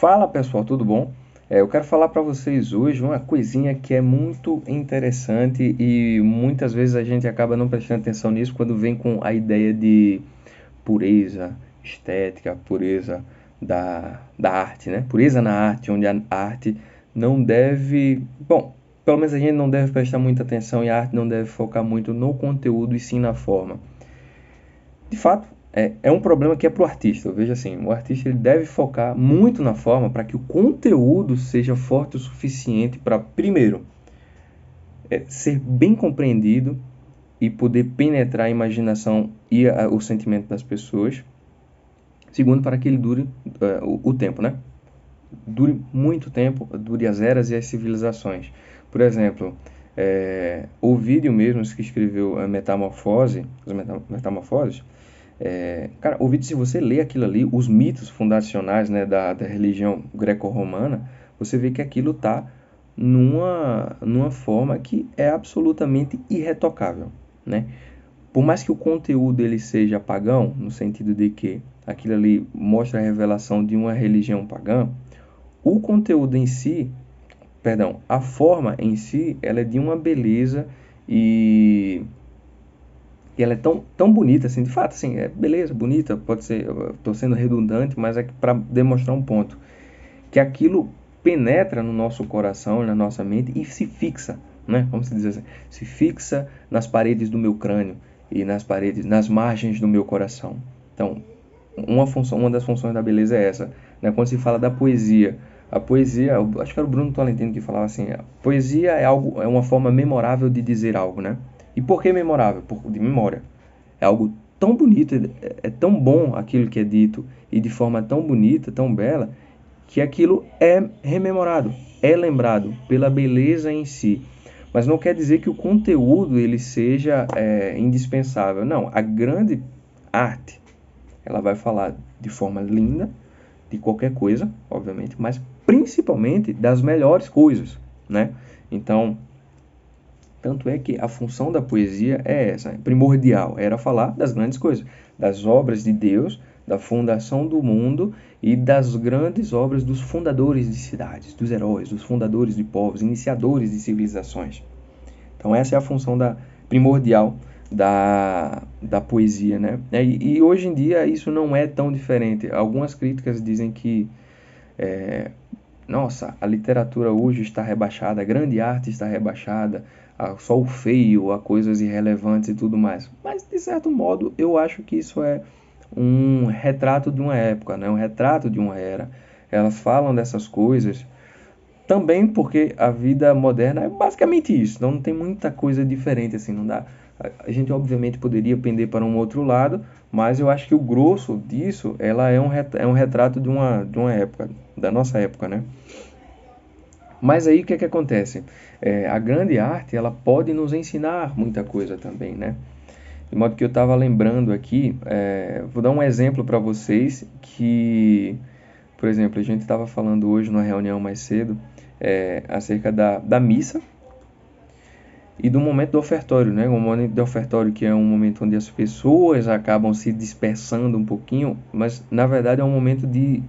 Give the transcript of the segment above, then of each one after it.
Fala pessoal, tudo bom? Eu quero falar para vocês hoje uma coisinha que é muito interessante e muitas vezes a gente acaba não prestando atenção nisso quando vem com a ideia de pureza estética, pureza da arte, né? Pureza na arte, onde a arte não deve. Bom, pelo menos a gente não deve prestar muita atenção e a arte não deve focar muito no conteúdo e sim na forma. De fato, é um problema que é para o artista. Eu vejo assim, o artista ele deve focar muito na forma para que o conteúdo seja forte o suficiente para, primeiro, ser bem compreendido e poder penetrar a imaginação e o sentimento das pessoas. Segundo, para que ele dure o tempo, né? Dure muito tempo, dure as eras e as civilizações. Por exemplo, Ovídio mesmo, que escreveu a Metamorfose, as Metamorfoses, cara, Ovídio, se você lê aquilo ali, os mitos fundacionais, né, da religião greco-romana, você vê que aquilo está numa forma que é absolutamente irretocável, né? Por mais que o conteúdo ele seja pagão, no sentido de que aquilo ali mostra a revelação de uma religião pagã, o conteúdo em si, perdão, a forma em si, ela é de uma beleza e ela é tão bonita, assim, de fato, assim, é beleza, bonita, pode ser, estou sendo redundante, mas é para demonstrar um ponto, que aquilo penetra no nosso coração, na nossa mente e se fixa, né? Vamos dizer assim, se fixa nas paredes do meu crânio e nas margens do meu coração. Então, uma das funções da beleza é essa, né? Quando se fala da poesia, a poesia, acho que era o Bruno Tolentino que falava assim, a poesia é uma forma memorável de dizer algo, né? E por que memorável? De memória. É algo tão bonito, é tão bom aquilo que é dito e de forma tão bonita, tão bela, que aquilo é rememorado, é lembrado pela beleza em si. Mas não quer dizer que o conteúdo ele seja indispensável. Não, a grande arte ela vai falar de forma linda de qualquer coisa, obviamente, mas principalmente das melhores coisas, né? Então, tanto é que a função da poesia é essa, primordial, era falar das grandes coisas, das obras de Deus, da fundação do mundo e das grandes obras dos fundadores de cidades, dos heróis, dos fundadores de povos, iniciadores de civilizações. Então essa é a função primordial da poesia, né? E hoje em dia isso não é tão diferente. Algumas críticas dizem que nossa, a literatura hoje está rebaixada, a grande arte está rebaixada, só o feio, a coisas irrelevantes e tudo mais. Mas, de certo modo, eu acho que isso é um retrato de uma época, né? Um retrato de uma era. Elas falam dessas coisas também porque a vida moderna é basicamente isso, então não tem muita coisa diferente assim, não dá. A gente obviamente poderia pender para um outro lado, mas eu acho que o grosso disso, ela é um retrato de uma época, da nossa época, né? Mas aí o que é que acontece? A grande arte, ela pode nos ensinar muita coisa também, né? De modo que eu estava lembrando aqui, vou dar um exemplo para vocês que, por exemplo, a gente estava falando hoje numa reunião mais cedo acerca da missa e do momento do ofertório, né? O momento do ofertório que é um momento onde as pessoas acabam se dispersando um pouquinho, mas na verdade é um momento de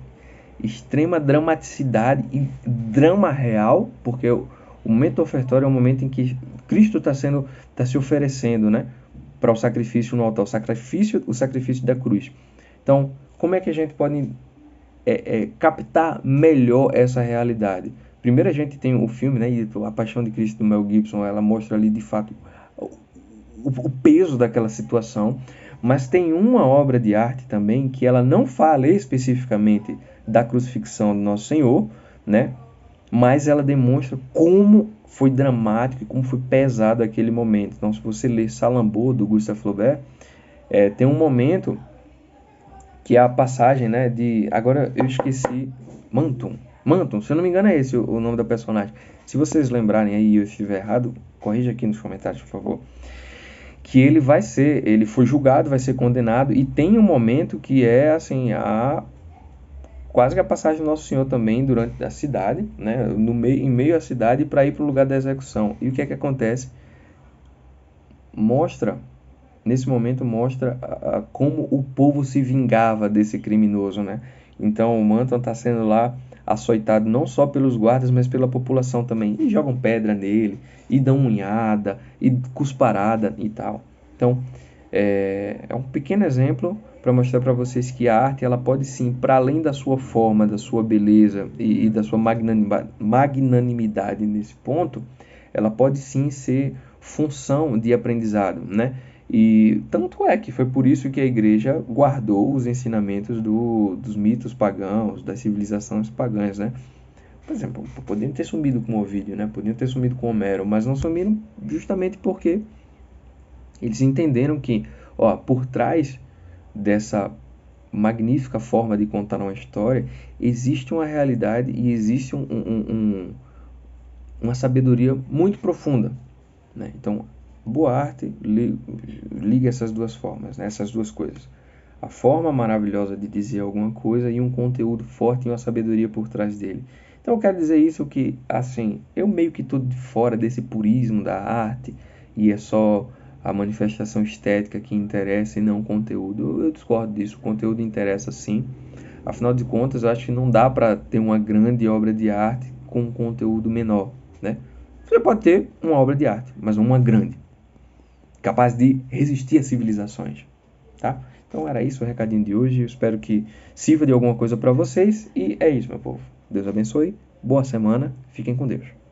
extrema dramaticidade e drama real, porque o momento do ofertório é um momento em que Cristo está se oferecendo, né? Para o sacrifício no altar, o sacrifício da cruz. Então, como é que a gente pode captar melhor essa realidade? Primeiro a gente tem o filme, né, A Paixão de Cristo do Mel Gibson, ela mostra ali de fato o peso daquela situação, mas tem uma obra de arte também que ela não fala especificamente da crucifixão do Nosso Senhor, né, mas ela demonstra como foi dramático e como foi pesado aquele momento. Então, se você ler Salambô, do Gustave Flaubert, tem um momento que é a passagem, né, de... Agora eu esqueci... Manton, se eu não me engano é esse o nome da personagem. Se vocês lembrarem aí e eu estiver errado, corrija aqui nos comentários, por favor. Que ele foi julgado, vai ser condenado, e tem um momento que é, assim, quase que a passagem do Nosso Senhor também durante a cidade, né, em meio à cidade para ir para o lugar da execução. E o que é que acontece? Nesse momento mostra como o povo se vingava desse criminoso, né? Então o Manton está sendo lá açoitado não só pelos guardas, mas pela população também. E jogam pedra nele, e dão unhada, e cusparada e tal. Então, é um pequeno exemplo para mostrar para vocês que a arte ela pode sim, para além da sua forma, da sua beleza e da sua magnanimidade nesse ponto, ela pode sim ser função de aprendizado, né? E tanto é que foi por isso que a igreja guardou os ensinamentos dos mitos pagãos, das civilizações pagãs, né? Por exemplo, podiam ter sumido com Ovídio, né? Podiam ter sumido com Homero, mas não sumiram justamente porque eles entenderam que, ó, por trás dessa magnífica forma de contar uma história, existe uma realidade e existe uma sabedoria muito profunda, né? Então, boa arte liga essas duas formas, né? Essas duas coisas. A forma maravilhosa de dizer alguma coisa e um conteúdo forte e uma sabedoria por trás dele. Então eu quero dizer isso que, assim, eu meio que estou de fora desse purismo da arte e é só a manifestação estética que interessa e não o conteúdo. Eu discordo disso, o conteúdo interessa sim. Afinal de contas, eu acho que não dá para ter uma grande obra de arte com um conteúdo menor, né? Você pode ter uma obra de arte, mas não uma grande, capaz de resistir às civilizações, tá? Então era isso o recadinho de hoje. Eu espero que sirva de alguma coisa para vocês. E é isso, meu povo. Deus abençoe. Boa semana. Fiquem com Deus.